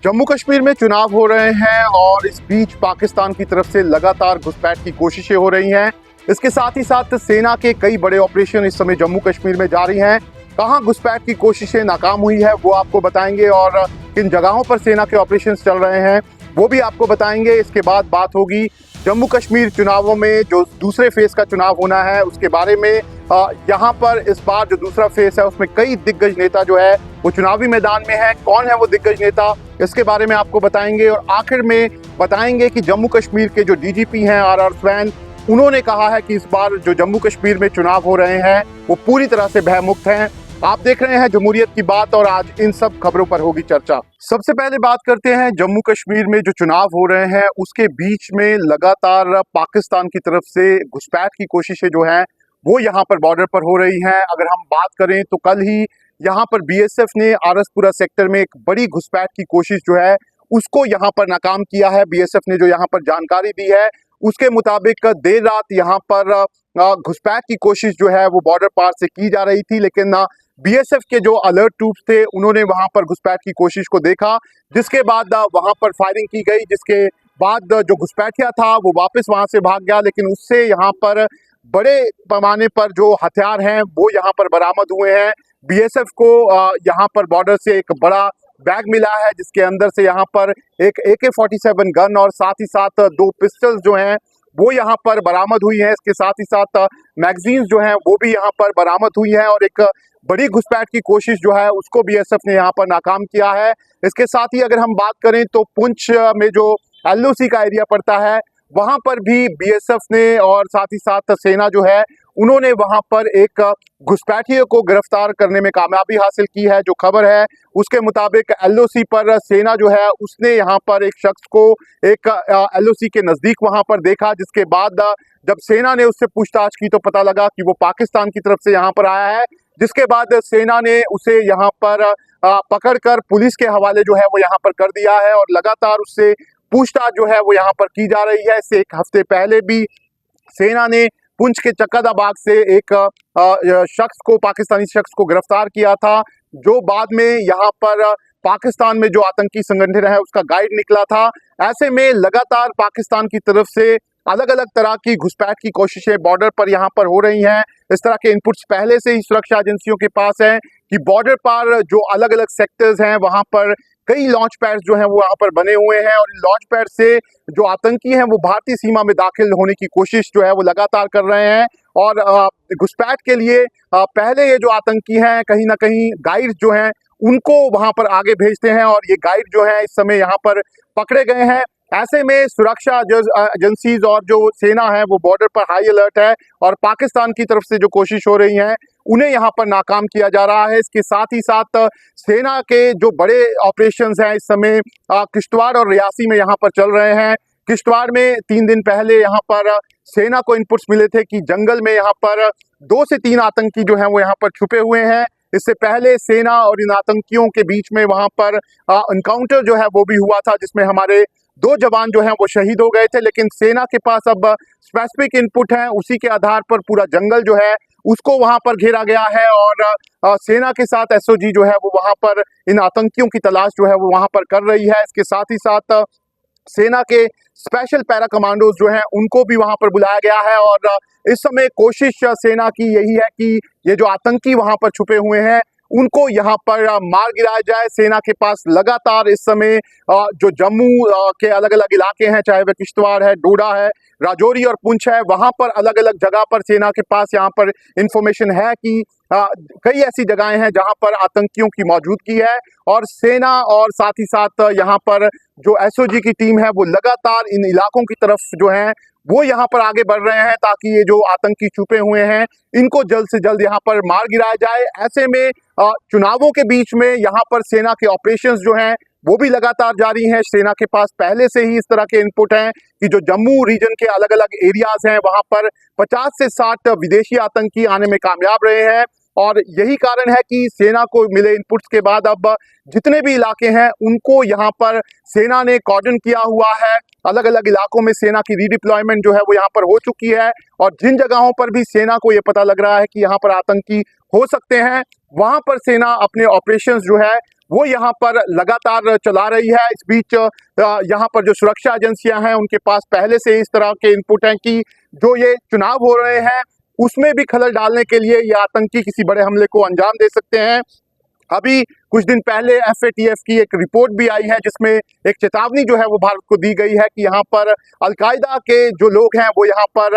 जम्मू कश्मीर में चुनाव हो रहे हैं और इस बीच पाकिस्तान की तरफ से लगातार घुसपैठ की कोशिशें हो रही हैं। इसके साथ ही साथ सेना के कई बड़े ऑपरेशन इस समय जम्मू कश्मीर में जारी हैं। कहां घुसपैठ की कोशिशें नाकाम हुई है वो आपको बताएंगे और किन जगहों पर सेना के ऑपरेशन चल रहे हैं वो भी आपको बताएंगे। इसके बाद बात होगी जम्मू कश्मीर चुनावों में जो दूसरे फेज का चुनाव होना है उसके बारे में। यहाँ पर इस बार जो दूसरा फेज है उसमें कई दिग्गज नेता जो है वो चुनावी मैदान में है। कौन है वो दिग्गज नेता, इसके बारे में आपको बताएंगे और आखिर में बताएंगे कि जम्मू कश्मीर के जो डीजीपी हैं आर स्वैन, उन्होंने कहा है कि इस बार जो जम्मू कश्मीर में चुनाव हो रहे हैं वो पूरी तरह से भयमुक्त हैं। आप देख रहे हैं जमहूरियत की बात और आज इन सब खबरों पर होगी चर्चा। सबसे पहले बात करते हैं जम्मू कश्मीर में जो चुनाव हो रहे हैं उसके बीच में लगातार पाकिस्तान की तरफ से घुसपैठ की कोशिशें जो हैं वो यहाँ पर बॉर्डर पर हो रही हैं। अगर हम बात करें तो कल ही यहाँ पर बीएसएफ ने आरसपुरा सेक्टर में एक बड़ी घुसपैठ की कोशिश जो है उसको यहाँ पर नाकाम किया है। बीएसएफ ने जो यहाँ पर जानकारी दी है उसके मुताबिक देर रात यहाँ पर घुसपैठ की कोशिश जो है वो बॉर्डर पार से की जा रही थी, लेकिन बीएसएफ के जो अलर्ट ट्रूप्स थे उन्होंने वहां पर घुसपैठ की कोशिश को देखा, जिसके बाद वहां पर फायरिंग की गई, जिसके बाद जो घुसपैठिया था वो वापस वहां से भाग गया। लेकिन उससे यहाँ पर बड़े पैमाने पर जो हथियार हैं वो यहाँ पर बरामद हुए हैं। बीएसएफ को यहाँ पर बॉर्डर से एक बड़ा बैग मिला है जिसके अंदर से यहाँ पर एक AK-47 गन और साथ ही साथ 2 पिस्टल्स जो हैं वो यहाँ पर बरामद हुई है। इसके साथ ही साथ मैगजीन्स जो हैं वो भी यहाँ पर बरामद हुई हैं और एक बड़ी घुसपैठ की कोशिश जो है उसको बीएसएफ ने यहाँ पर नाकाम किया है। इसके साथ ही अगर हम बात करें तो पुंछ में जो LOC का एरिया पड़ता है वहां पर भी बीएसएफ ने और साथ ही साथ सेना जो है उन्होंने वहां पर एक घुसपैठियों को गिरफ्तार करने में कामयाबी हासिल की है। जो खबर है उसके मुताबिक LOC पर सेना जो है उसने यहाँ पर एक शख्स को एक LOC के नजदीक वहां पर देखा, जिसके बाद जब सेना ने उससे पूछताछ की तो पता लगा कि वो पाकिस्तान की तरफ से यहाँ पर आया है। जिसके बाद सेना ने उसे यहाँ पर पकड़कर पुलिस के हवाले जो है वो यहाँ पर कर दिया है और लगातार उससे पूछताछ जो है वो यहाँ पर की जा रही है। इससे एक हफ्ते पहले भी सेना ने पुंछ के चक्कादाबाग से एक पाकिस्तानी शख्स को गिरफ्तार किया था, जो बाद में यहाँ पर पाकिस्तान में जो आतंकी संगठन है उसका गाइड निकला था। ऐसे में लगातार पाकिस्तान की तरफ से अलग अलग तरह की घुसपैठ की कोशिशें बॉर्डर पर यहाँ पर हो रही हैं। इस तरह के इनपुट्स पहले से ही सुरक्षा एजेंसियों के पास हैं कि बॉर्डर पर जो अलग अलग सेक्टर्स हैं वहाँ पर कई लॉन्च पैड्स जो हैं वो यहाँ पर बने हुए हैं और इन लॉन्च पैड से जो आतंकी हैं वो भारतीय सीमा में दाखिल होने की कोशिश जो है वो लगातार कर रहे हैं। और घुसपैठ के लिए पहले ये जो आतंकी हैं कहीं ना कहीं गाइड जो हैं उनको वहां पर आगे भेजते हैं और ये गाइड जो है इस समय यहाँ पर पकड़े गए हैं। ऐसे में सुरक्षा एजेंसीज और जो सेना है वो बॉर्डर पर हाई अलर्ट है और पाकिस्तान की तरफ से जो कोशिश हो रही है उन्हें यहाँ पर नाकाम किया जा रहा है। इसके साथ ही साथ सेना के जो बड़े ऑपरेशंस हैं इस समय किश्तवाड़ और रियासी में यहाँ पर चल रहे हैं। किश्तवाड़ में 3 दिन पहले यहाँ पर सेना को इनपुट्स मिले थे कि जंगल में यहाँ पर 2 से 3 आतंकी जो हैं वो यहाँ पर छुपे हुए हैं। इससे पहले सेना और इन आतंकियों के बीच में वहाँ पर एनकाउंटर जो है वो भी हुआ था, जिसमें हमारे 2 जवान जो हैं वो शहीद हो गए थे। लेकिन सेना के पास अब स्पेसिफिक इनपुट हैं, उसी के आधार पर पूरा जंगल जो है उसको वहां पर घेरा गया है और सेना के साथ SOG जो है वो वहां पर इन आतंकियों की तलाश जो है वो वहां पर कर रही है। इसके साथ ही साथ सेना के स्पेशल पैरा कमांडोज जो हैं उनको भी वहां पर बुलाया गया है और इस समय कोशिश सेना की यही है कि ये जो आतंकी वहां पर छुपे हुए हैं उनको यहाँ पर मार गिराया जाए। सेना के पास लगातार इस समय जो जम्मू के अलग अलग इलाके हैं, चाहे वह किश्तवाड़ है, डोडा है, राजौरी और पुंछ है, वहां पर अलग अलग जगह पर सेना के पास यहाँ पर इंफॉर्मेशन है कि कई ऐसी जगहें हैं जहां पर आतंकियों की मौजूदगी है और सेना और साथ ही साथ यहाँ पर जो SOG की टीम है वो लगातार इन इलाकों की तरफ जो है वो यहाँ पर आगे बढ़ रहे हैं ताकि ये जो आतंकी छुपे हुए हैं इनको जल्द से जल्द यहाँ पर मार गिराया जाए। ऐसे में चुनावों के बीच में यहाँ पर सेना के ऑपरेशंस जो हैं वो भी लगातार जारी हैं। सेना के पास पहले से ही इस तरह के इनपुट हैं कि जो जम्मू रीजन के अलग अलग एरियाज हैं वहां पर 50 से 60 विदेशी आतंकी आने में कामयाब रहे हैं और यही कारण है कि सेना को मिले इनपुट्स के बाद अब जितने भी इलाके हैं उनको यहाँ पर सेना ने कॉर्डन किया हुआ है। अलग अलग इलाकों में सेना की रीडिप्लॉयमेंट जो है वो यहाँ पर हो चुकी है और जिन जगहों पर भी सेना को ये पता लग रहा है कि यहाँ पर आतंकी हो सकते हैं वहां पर सेना अपने ऑपरेशंस जो है वो यहाँ पर लगातार चला रही है। इस बीच यहाँ पर जो सुरक्षा एजेंसियां हैं उनके पास पहले से इस तरह के इनपुट हैं कि जो ये चुनाव हो रहे हैं उसमें भी खलल डालने के लिए ये आतंकी किसी बड़े हमले को अंजाम दे सकते हैं। अभी कुछ दिन पहले FATF की एक रिपोर्ट भी आई है जिसमें एक चेतावनी जो है वो भारत को दी गई है कि यहाँ पर अलकायदा के जो लोग हैं वो यहाँ पर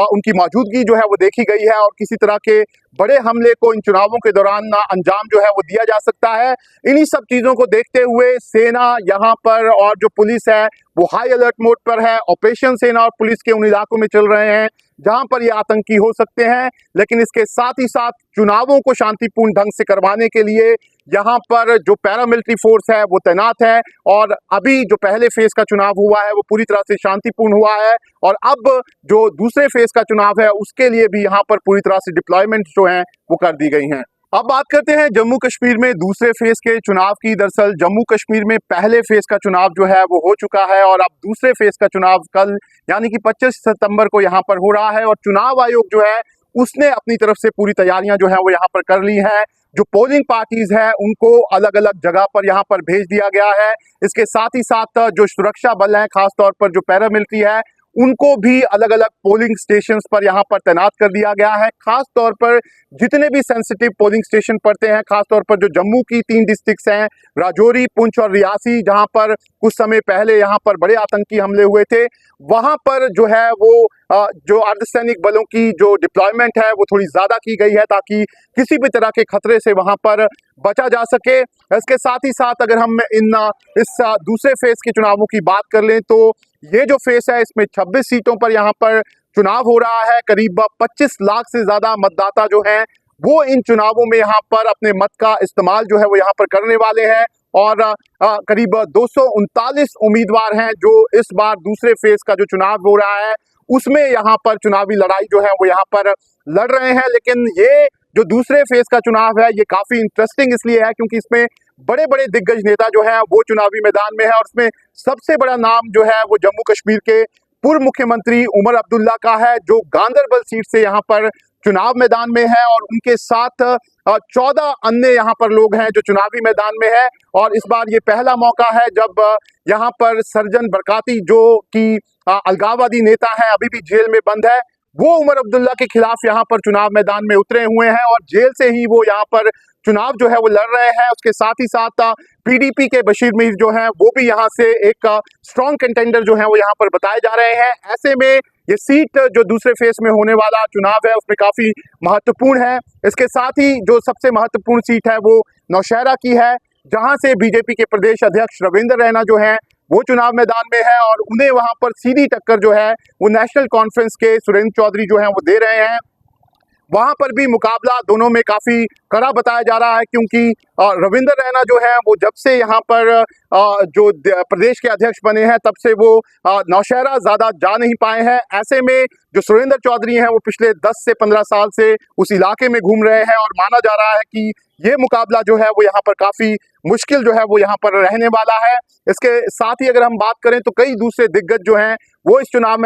उनकी मौजूदगी जो है वो देखी गई है और किसी तरह के बड़े हमले को इन चुनावों के दौरान अंजाम जो है वो दिया जा सकता है। इन्हीं सब चीज़ों को देखते हुए सेना यहाँ पर और जो पुलिस है वो हाई अलर्ट मोड पर है। ऑपरेशन सेना और पुलिस के उन इलाकों में चल रहे हैं जहां पर ये आतंकी हो सकते हैं, लेकिन इसके साथ ही साथ चुनावों को शांतिपूर्ण ढंग से करवाने के लिए यहाँ पर जो पैरामिलिट्री फोर्स है वो तैनात है। और अभी जो पहले फेज का चुनाव हुआ है वो पूरी तरह से शांतिपूर्ण हुआ है और अब जो दूसरे फेज का चुनाव है उसके लिए भी यहाँ पर पूरी तरह से डिप्लॉयमेंट जो है वो कर दी गई हैं। अब बात करते हैं जम्मू कश्मीर में दूसरे फेज के चुनाव की। दरअसल जम्मू कश्मीर में पहले फेज का चुनाव जो है वो हो चुका है और अब दूसरे फेज का चुनाव कल यानी कि 25 सितंबर को यहाँ पर हो रहा है और चुनाव आयोग जो है उसने अपनी तरफ से पूरी तैयारियां जो है वो यहाँ पर कर ली हैं। जो पोलिंग पार्टीज है उनको अलग अलग जगह पर यहाँ पर भेज दिया गया है। इसके साथ ही साथ जो सुरक्षा बल हैं खासतौर पर जो पैरामिलिट्री है उनको भी अलग अलग पोलिंग स्टेशंस पर यहाँ पर तैनात कर दिया गया है। खास तौर पर जितने भी सेंसिटिव पोलिंग स्टेशन पड़ते हैं, खास तौर पर जो जम्मू की 3 डिस्ट्रिक्ट्स हैं राजौरी, पुंछ और रियासी, जहां पर कुछ समय पहले यहाँ पर बड़े आतंकी हमले हुए थे, वहां पर जो है वो जो अर्धसैनिक बलों की जो डिप्लॉयमेंट है वो थोड़ी ज़्यादा की गई है ताकि किसी भी तरह के खतरे से वहां पर बचा जा सके। इसके साथ ही साथ अगर हम इस दूसरे फेज के चुनावों की बात कर लें तो ये जो फेज है इसमें 26 सीटों पर यहाँ पर चुनाव हो रहा है। करीब 25 लाख से ज़्यादा मतदाता जो हैं वो इन चुनावों में यहाँ पर अपने मत का इस्तेमाल जो है वो यहाँ पर करने वाले हैं और करीब 239 उम्मीदवार हैं जो इस बार दूसरे फेज का जो चुनाव हो रहा है उसमें यहाँ पर चुनावी लड़ाई जो है वो यहाँ पर लड़ रहे हैं। लेकिन ये जो दूसरे फेज का चुनाव है ये काफ़ी इंटरेस्टिंग इसलिए है क्योंकि इसमें बड़े बड़े दिग्गज नेता जो है वो चुनावी मैदान में है और उसमें सबसे बड़ा नाम जो है वो जम्मू कश्मीर के पूर्व मुख्यमंत्री उमर अब्दुल्ला का है जो गांदरबल सीट से यहाँ पर चुनाव मैदान में है और उनके साथ 14 अन्य यहाँ पर लोग हैं जो चुनावी मैदान में है। और इस बार ये पहला मौका है जब यहाँ पर सर्जन बरकाती जो कि अलगाववादी नेता है अभी भी जेल में बंद है, वो उमर अब्दुल्ला के खिलाफ यहाँ पर चुनाव मैदान में उतरे हुए हैं और जेल से ही वो यहाँ पर चुनाव जो है वो लड़ रहे हैं। उसके साथ ही साथ PDP के बशीर मीर जो हैं वो भी यहाँ से एक स्ट्रॉन्ग कंटेंडर जो है वो यहाँ पर बताए जा रहे हैं। ऐसे में ये सीट जो दूसरे फेज में होने वाला चुनाव है उसमें काफ़ी महत्वपूर्ण है। इसके साथ ही जो सबसे महत्वपूर्ण सीट है वो नौशहरा की है जहाँ से BJP के प्रदेश अध्यक्ष रविंद्र रैना जो हैं वो चुनाव मैदान में है और उन्हें वहां पर सीधी टक्कर जो है वो नेशनल कॉन्फ्रेंस के सुरेंद्र चौधरी जो हैं वो दे रहे हैं। वहां पर भी मुकाबला दोनों में काफ़ी कड़ा बताया जा रहा है क्योंकि रविंद्र रैना जो है वो जब से यहाँ पर जो प्रदेश के अध्यक्ष बने हैं तब से वो नौशहरा ज़्यादा जा नहीं पाए हैं। ऐसे में जो सुरेंद्र चौधरी हैं वो पिछले 10 से 15 साल से उस इलाके में घूम रहे हैं और माना जा रहा है कि ये मुकाबला जो है वो यहाँ पर काफ़ी मुश्किल जो है वो यहाँ पर रहने वाला है। इसके साथ ही अगर हम बात करें तो कई दूसरे दिग्गज जो हैं वो इस चुनाव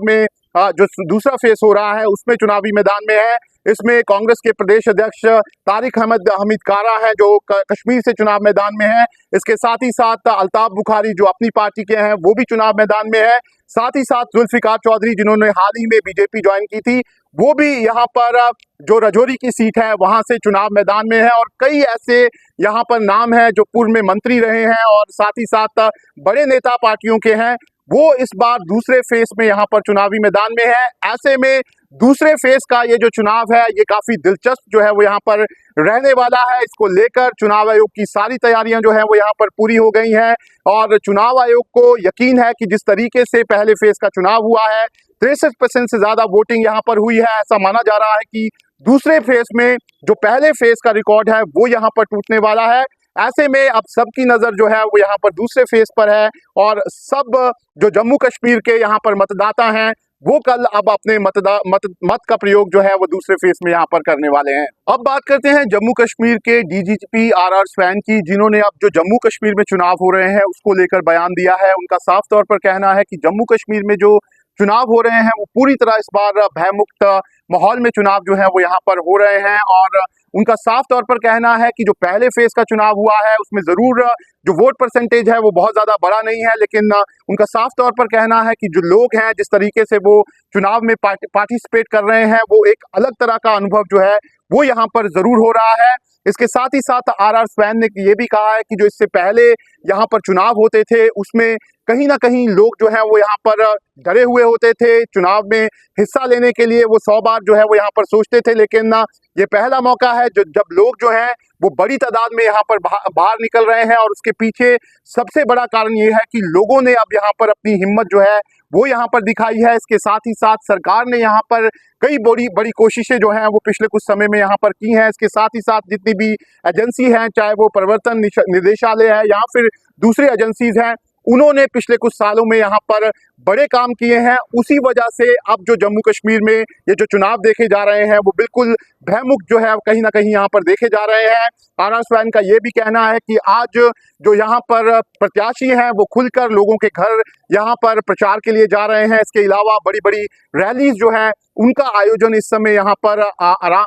में जो दूसरा फेस हो रहा है उसमें चुनावी मैदान में है। इसमें कांग्रेस के प्रदेश अध्यक्ष तारिक अहमद हमीद कारा हैं जो कश्मीर से चुनाव मैदान में है। इसके साथ ही साथ अल्ताफ बुखारी जो अपनी पार्टी के हैं वो भी चुनाव मैदान में है। साथ ही साथ जुल्फिकार चौधरी जिन्होंने हाल ही में BJP ज्वाइन की थी वो भी यहाँ पर जो राजौरी की सीट है वहाँ से चुनाव मैदान में है। और कई ऐसे यहाँ पर नाम हैं जो पूर्व में मंत्री रहे हैं और साथ ही साथ बड़े नेता पार्टियों के हैं वो इस बार दूसरे फेज में यहाँ पर चुनावी मैदान में है। ऐसे में दूसरे फेज का ये जो चुनाव है ये काफ़ी दिलचस्प जो है वो यहाँ पर रहने वाला है। इसको लेकर चुनाव आयोग की सारी तैयारियां जो है वो यहाँ पर पूरी हो गई हैं और चुनाव आयोग को यकीन है कि जिस तरीके से पहले फेज का चुनाव हुआ है 63% से ज़्यादा वोटिंग यहाँ पर हुई है। ऐसा माना जा रहा है कि दूसरे फेज में जो पहले फेज का रिकॉर्ड है वो यहाँ पर टूटने वाला है। ऐसे में अब सबकी नज़र जो है वो यहाँ पर दूसरे फेज पर है और सब जो जम्मू कश्मीर के यहाँ पर मतदाता हैं वो कल अब अपने मत का प्रयोग जो है वो दूसरे फेज में यहाँ पर करने वाले हैं। अब बात करते हैं जम्मू कश्मीर के DGP RR स्वैन की जिन्होंने अब जो जम्मू कश्मीर में चुनाव हो रहे हैं उसको लेकर बयान दिया है। उनका साफ तौर पर कहना है कि जम्मू कश्मीर में जो चुनाव हो रहे हैं वो पूरी तरह इस बार भयमुक्त माहौल में चुनाव जो है वो यहाँ पर हो रहे हैं। और उनका साफ तौर पर कहना है कि जो पहले फेज का चुनाव हुआ है उसमें जरूर जो वोट परसेंटेज है वो बहुत ज्यादा बड़ा नहीं है, लेकिन उनका साफ तौर पर कहना है कि जो लोग हैं जिस तरीके से वो चुनाव में पार्टिसिपेट कर रहे हैं वो एक अलग तरह का अनुभव जो है वो यहाँ पर जरूर हो रहा है। इसके साथ ही साथ आर स्वैन ने ये भी कहा है कि जो इससे पहले यहाँ पर चुनाव होते थे उसमें कहीं ना कहीं लोग जो है वो यहाँ पर डरे हुए होते थे, चुनाव में हिस्सा लेने के लिए वो 100 बार जो है वो यहाँ पर सोचते थे, लेकिन ये पहला मौका है जब लोग जो हैं वो बड़ी तादाद में यहाँ पर बाहर निकल रहे हैं। और उसके पीछे सबसे बड़ा कारण ये है कि लोगों ने अब यहाँ पर अपनी हिम्मत जो है वो यहाँ पर दिखाई है। इसके साथ ही साथ सरकार ने यहाँ पर कई बड़ी कोशिशें जो हैं वो पिछले कुछ समय में यहाँ पर की हैं। इसके साथ ही साथ जितनी भी एजेंसी हैं, चाहे वो प्रवर्तन निदेशालय है या फिर दूसरी एजेंसीज हैं, उन्होंने पिछले कुछ सालों में यहाँ पर बड़े काम किए हैं। उसी वजह से अब जो जम्मू कश्मीर में ये जो चुनाव देखे जा रहे हैं वो बिल्कुल भयमुक्त जो है कहीं ना कहीं यहाँ पर देखे जा रहे हैं। आर स्वैन का ये भी कहना है कि आज जो यहाँ पर प्रत्याशी हैं वो खुलकर लोगों के घर यहाँ पर प्रचार के लिए जा रहे हैं। इसके अलावा बड़ी बड़ी रैलीज जो हैं उनका आयोजन इस समय यहाँ पर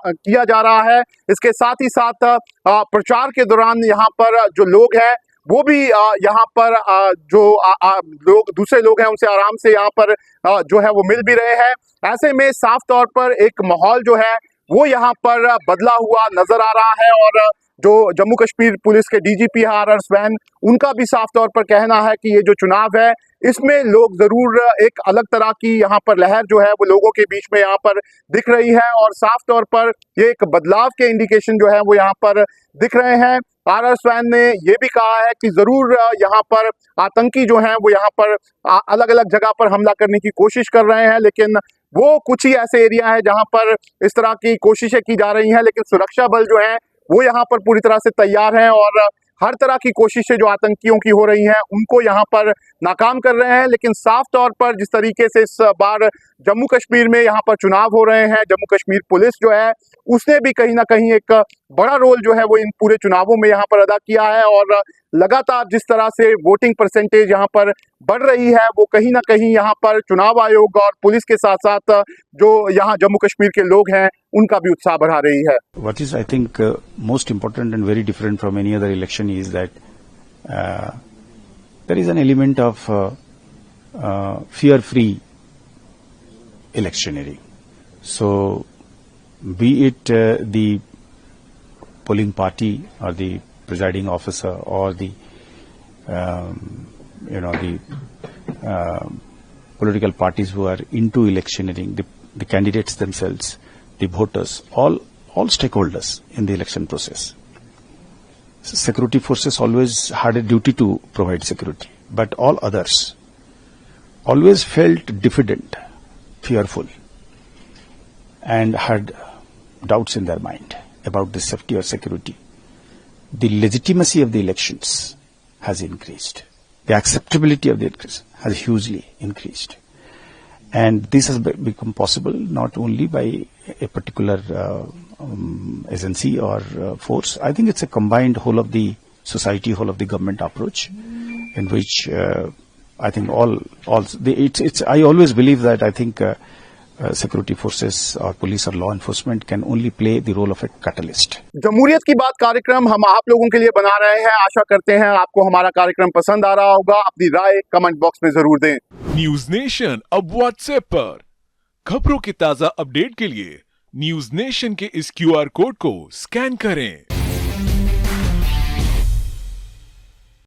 किया जा रहा है। इसके साथ ही साथ प्रचार के दौरान यहाँ पर जो लोग हैं वो भी यहाँ पर जो लोग दूसरे लोग हैं उनसे आराम से यहाँ पर जो है वो मिल भी रहे हैं। ऐसे में साफ तौर पर एक माहौल जो है वो यहाँ पर बदला हुआ नजर आ रहा है। और जो जम्मू कश्मीर पुलिस के डीजीपी आर स्वैन, उनका भी साफ तौर पर कहना है कि ये जो चुनाव है इसमें लोग जरूर एक अलग तरह की यहाँ पर लहर जो है वो लोगों के बीच में यहाँ पर दिख रही है। और साफ तौर पर ये एक बदलाव के इंडिकेशन जो है वो यहाँ पर दिख रहे हैं। आर स्वैन ने ये भी कहा है कि जरूर यहाँ पर आतंकी जो हैं वो यहाँ पर अलग अलग जगह पर हमला करने की कोशिश कर रहे हैं, लेकिन वो कुछ ही ऐसे एरिया है जहाँ पर इस तरह की कोशिशें की जा रही हैं। लेकिन सुरक्षा बल जो है वो यहाँ पर पूरी तरह से तैयार हैं और हर तरह की कोशिशें जो आतंकियों की हो रही हैं उनको यहाँ पर नाकाम कर रहे हैं। लेकिन साफ तौर पर जिस तरीके से इस बार जम्मू कश्मीर में यहाँ पर चुनाव हो रहे हैं, जम्मू कश्मीर पुलिस जो है उसने भी कहीं ना कहीं एक बड़ा रोल जो है वो इन पूरे चुनावों में यहाँ पर अदा किया है। और लगातार जिस तरह से वोटिंग परसेंटेज यहाँ पर बढ़ रही है वो कहीं ना कहीं यहाँ पर चुनाव आयोग और पुलिस के साथ साथ जो यहाँ जम्मू कश्मीर के लोग हैं उनका भी उत्साह बढ़ा रही है। What is I think most important and very different from any other election is that there is an element of fear-free electioneering. So, be it the polling party or the presiding officer or the political parties who are into electioneering, the candidates themselves, the voters, all stakeholders in the election process. So security forces always had a duty to provide security, but all others always felt diffident, fearful, and had doubts in their mind about the safety or security. The legitimacy of the elections has increased. The acceptability of the elections has hugely increased. And this has become possible not only by a particular agency or force. I think it's a combined whole of the society, whole of the government approach, in which I think I always believe that I think security forces or police or law enforcement can only play the role of a catalyst. जमहूरियत की बात कार्यक्रम हम आप लोगों के लिए बना रहे हैं। आशा करते हैं आपको हमारा कार्यक्रम पसंद आ रहा होगा। अपनी राय कमेंट बॉक्स में जरूर दें। न्यूज नेशन अब व्हाट्सएप पर खबरों के ताजा अपडेट के लिए न्यूज नेशन के इस QR कोड को स्कैन करें।